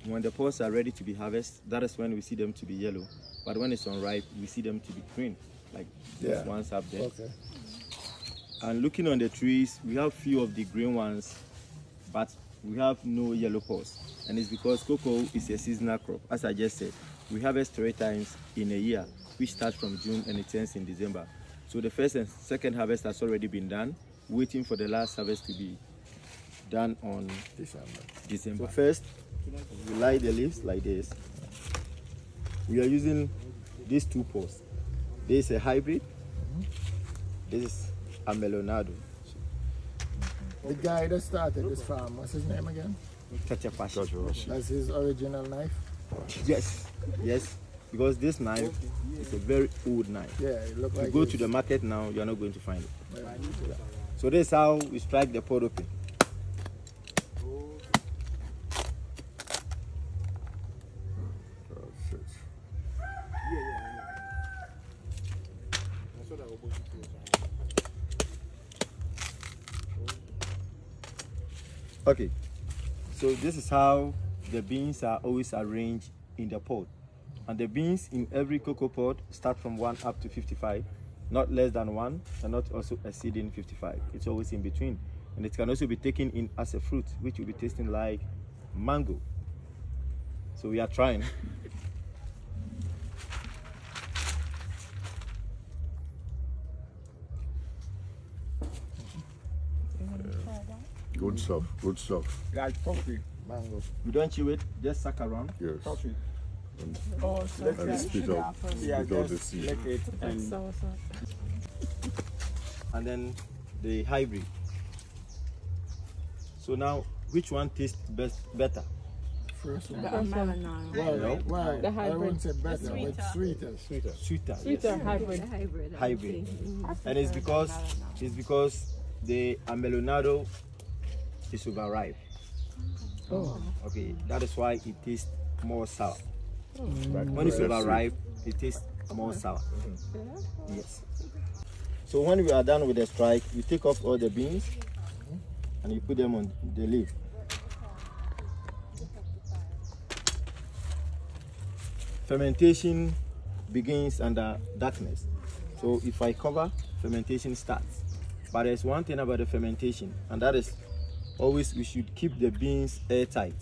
when the pods are ready to be harvested, that is when we see them to be yellow. But when it's unripe, we see them to be green, like these ones up there. Okay. And looking on the trees, we have few of the green ones, but we have no yellow pods. And it's because cocoa is a seasonal crop. As I just said, we harvest 3 times in a year, which starts from June and it ends in December. So the first and second harvest has already been done, waiting for the last harvest to be done on December. So first, we lie the leaves like this. We are using these 2 pods. This is a hybrid. This is a Melonado. The guy that started this farm, what's his name again? Tetteh Quarshie. That's his original knife? Yes, yes. Because this knife is a very old knife. Yeah, it looks like you go to the market now, you are not going to find it. Yeah. So this is how we strike the pod open. Okay, so this is how the beans are always arranged in the pod. And the beans in every cocoa pod start from 1 up to 55, not less than 1 and not also exceeding 55. It's always in between. And it can also be taken in as a fruit, which will be tasting like mango. So we are trying. Good stuff, good stuff. Like coffee, mango. We don't chew it, just suck around. Yes. Coffee. And spit out the seed. And then the hybrid. So now, which one tastes better? First one. Why? The hybrid. I wouldn't say better, but sweeter. Sweeter. Sweeter, yes. Hybrid. And it's because the Melonado is overripe. Oh. Okay, that is why it tastes more sour. Right. When it's overripe, it tastes more sour. Yes. So when we are done with the strike, you take off all the beans and you put them on the leaf. Fermentation begins under darkness. So if I cover, fermentation starts. But there's one thing about the fermentation, and that is always we should keep the beans airtight,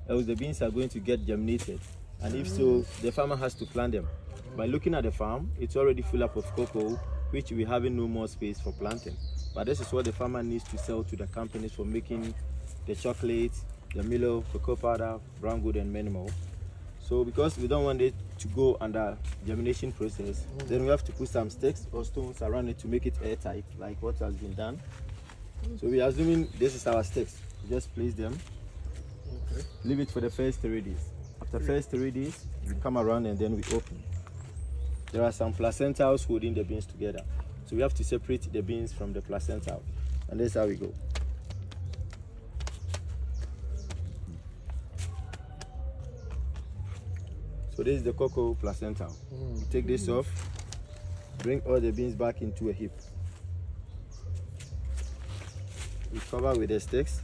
else the beans are going to get germinated. And if so, the farmer has to plant them. By looking at the farm, it's already full up of cocoa, which we having no more space for planting. But this is what the farmer needs to sell to the companies for making the chocolate, the Milo, cocoa powder, brown good, and many more. So because we don't want it to go under germination process, then we have to put some sticks or stones around it to make it airtight, like what has been done. So we are assuming this is our sticks. Just place them. Okay. Leave it for the first 3 days. After first 3 days, we come around and then we open. There are some placentals holding the beans together. So we have to separate the beans from the placental. And that's how we go. So this is the cocoa placental. Take this off, bring all the beans back into a heap. We cover with the sticks,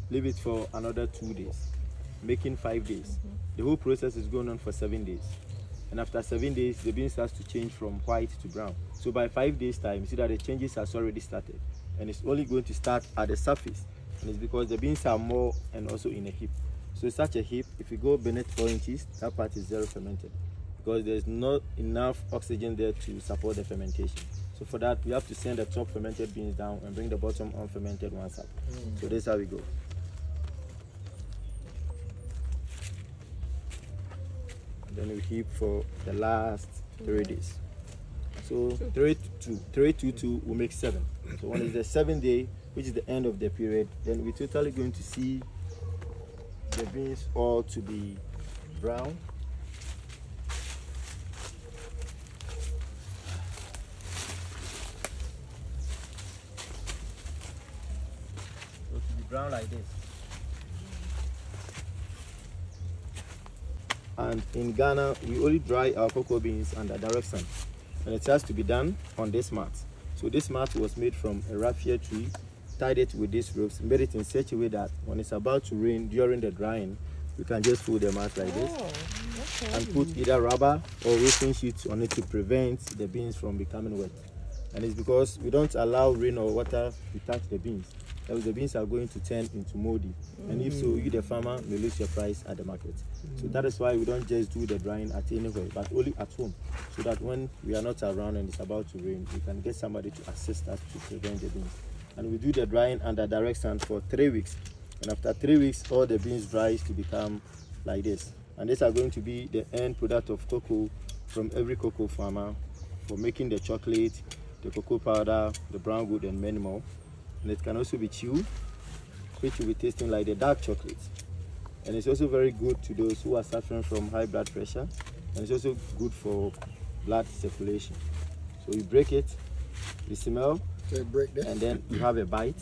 leave it for another 2 days, making 5 days. The whole process is going on for 7 days. And after 7 days, the beans starts to change from white to brown. So by 5 days time, you see that the changes has already started. And it's only going to start at the surface. And it's because the beans are more and also in a heap. So such a heap, if you go beneath 4 inches, that part is zero fermented because there's not enough oxygen there to support the fermentation. So for that, we have to send the top fermented beans down and bring the bottom unfermented ones up. So this is how we go. And then we heap for the last 3 days. So 3 to 2 will make 7. So when it's the 7th day, which is the end of the period, then we're totally going to see the beans all to be brown. So to be brown like this. And in Ghana, we only dry our cocoa beans under direct sun. And it has to be done on this mat. So this mat was made from a raffia tree, tied it with these ropes, made it in such a way that when it's about to rain during the drying, we can just fold them out like this and put either rubber or roofing sheets on it to prevent the beans from becoming wet. And it's because we don't allow rain or water to touch the beans. Else the beans are going to turn into moldy. And if so, you the farmer may lose your price at the market. So that is why we don't just do the drying at anywhere, but only at home. So that when we are not around and it's about to rain, we can get somebody to assist us to prevent the beans. And we do the drying under direct sun for 3 weeks. And after 3 weeks, all the beans dries to become like this. And these are going to be the end product of cocoa from every cocoa farmer for making the chocolate, the cocoa powder, the brown good, and many more. And it can also be chewed, which will be tasting like the dark chocolate. And it's also very good to those who are suffering from high blood pressure. And it's also good for blood circulation. So you break it, you smell, and then you have a bite.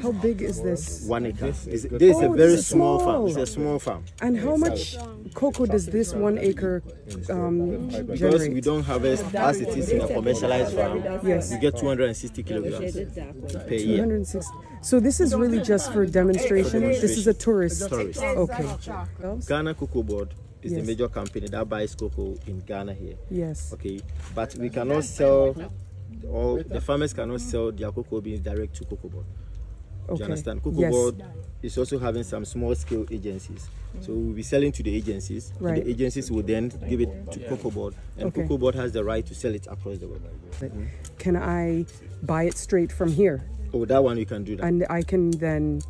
How big is this? 1 acre. This is a very small farm. It's a small farm. And how much cocoa does this 1 acre Because generate? we don't harvest as it is in a commercialized farm. Yes. We get 260 kilograms per year. 260. So this is really just for demonstration? This is a tourist? Tourist. Okay. Ghana Cocoa Board is the Yes. major company that buys cocoa in Ghana here. Yes. Okay, but we cannot sell, or the farmers cannot sell their cocoa beans direct to Cocoa Board. Do you understand? Cocoa Yes. Board is also having some small scale agencies. So we'll be selling to the agencies. Right. And the agencies will then give it to Cocoa Board. And Okay. Cocoa Board has the right to sell it across the world. Can I buy it straight from here? Oh, that one you can do that. And I can then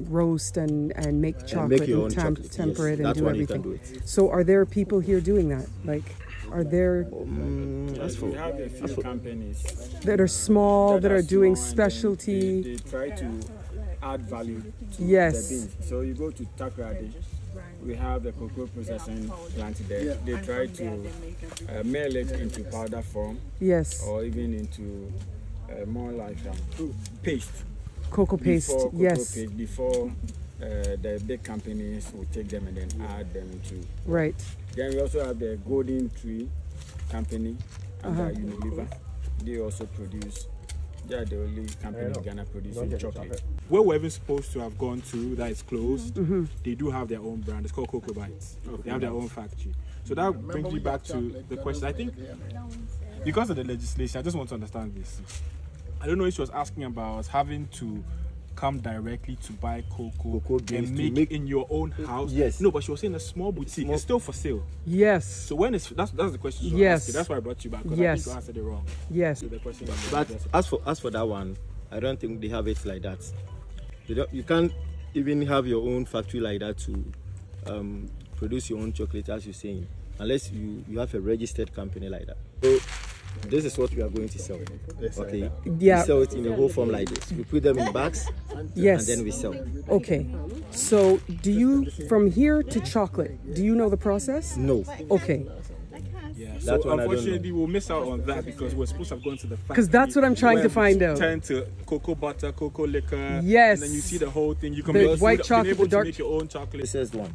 roast and make chocolate make your own and chocolate. temper Yes, it and that do one you everything. can do it. So are there people here doing that? Like, are there We have a few companies that are small, that are doing small and specialty? They try to add value to Yes. the beans. So you go to Takrady, we have the cocoa processing plant there. They try to mill it into powder form Yes. or even into more like paste. Cocoa paste. Before cocoa Yes. paste, before the big companies will take them and then add them to. Right. Then we also have the Golden Tree Company under Unilever. They also produce. They are the only company in Ghana producing chocolate. Where we're even supposed to have gone to, that is closed, they do have their own brand. It's called Cocoa Bites. They have their own factory. So that brings me back to the question. I think because of the legislation, I just want to understand this. I don't know if she was asking about having to come directly to buy cocoa beans and to make in your own house. Yes. No, but she was saying a small boutique. It's still for sale. Yes. So when it's that's the question. Yes. That's why I brought you back, because I Yes. think you answered it wrong. Yes. So the question is, But as for that one, I don't think they have it like that. You can't even have your own factory like that to produce your own chocolate, as you're saying, unless you have a registered company like that. So this is what we are going to sell. Okay. Yeah. We sell it in a whole form like this. We put them in bags. Yes. And then we sell. Okay. So do you, from here to chocolate, do you know the process? No. Okay. Yeah, That so one I don't unfortunately we'll miss out on that because we're supposed to have gone to the factory. Because that's what I'm trying to where find we out. Turn to cocoa butter, cocoa liquor. Yes. And then you see the whole thing. You can The make white been chocolate, able the dark- to make your own chocolate. This is one.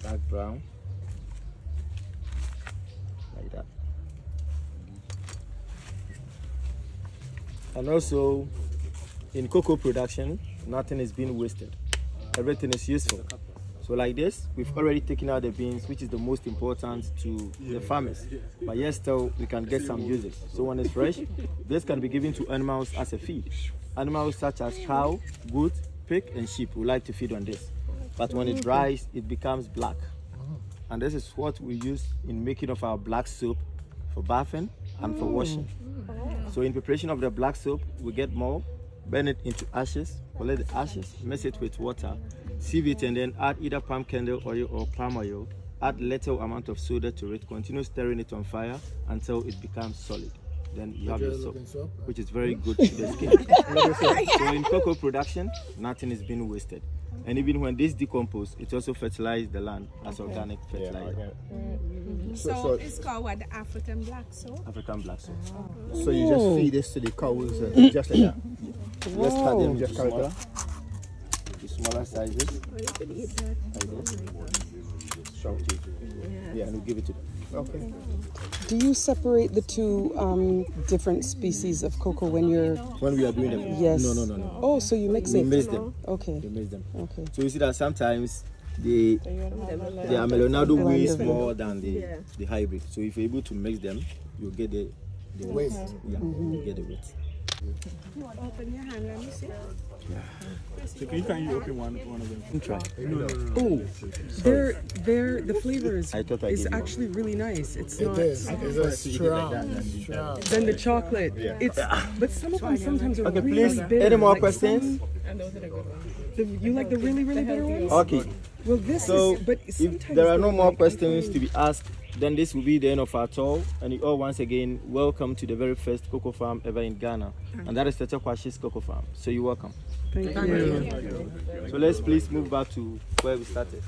Dark brown. Like that. And also, in cocoa production, nothing is being wasted. Everything is useful. So like this, we've already taken out the beans, which is the most important to the farmers. But yet still, we can get some uses. So when it's fresh, this can be given to animals as a feed. Animals such as cow, goat, pig, and sheep would like to feed on this. But when it dries, it becomes black. And this is what we use in making of our black soap for bathing and for washing. So in preparation of the black soap, we get more, burn it into ashes, collect the ashes, mix it with water, sieve it, and then add either palm kernel oil or palm oil. Add little amount of soda to it, continue stirring it on fire until it becomes solid. Then you have your soap, which is very good to the skin. So in cocoa production, nothing is being wasted. And even when this decomposes, it also fertilizes the land as organic fertilizer. So it's called what, the African black soap? African black soap. So you just feed this to the cows just like that? Let's cut them Just into cut it smaller sizes. Like this. Chop it. Yeah, and we'll give it to them. Okay. Do you separate the two different species of cocoa when we are doing them? Yes. No. Oh, so you mix We it? mix them. Okay. We mix them. Okay. So you see that sometimes the Amelonado weighs more than the hybrid. So if you're able to mix them, you'll get the weight. Yeah, you get the weight. Open your hand, let me see. So can you open one of them? Try. Oh, the flavor is actually really nice. It's not. It is. It's strong. Then the chocolate. Yeah. But some of them sometimes are really please. bitter. Any more like questions? You like the really bitter ones? Okay. Well, this So is. But if there are no more questions to be asked, then this will be the end of our tour. And you all once again welcome to the very first cocoa farm ever in Ghana, and that is Tetteh Quarshie's cocoa farm. So you're welcome. Thank you. So let's please move back to where we started.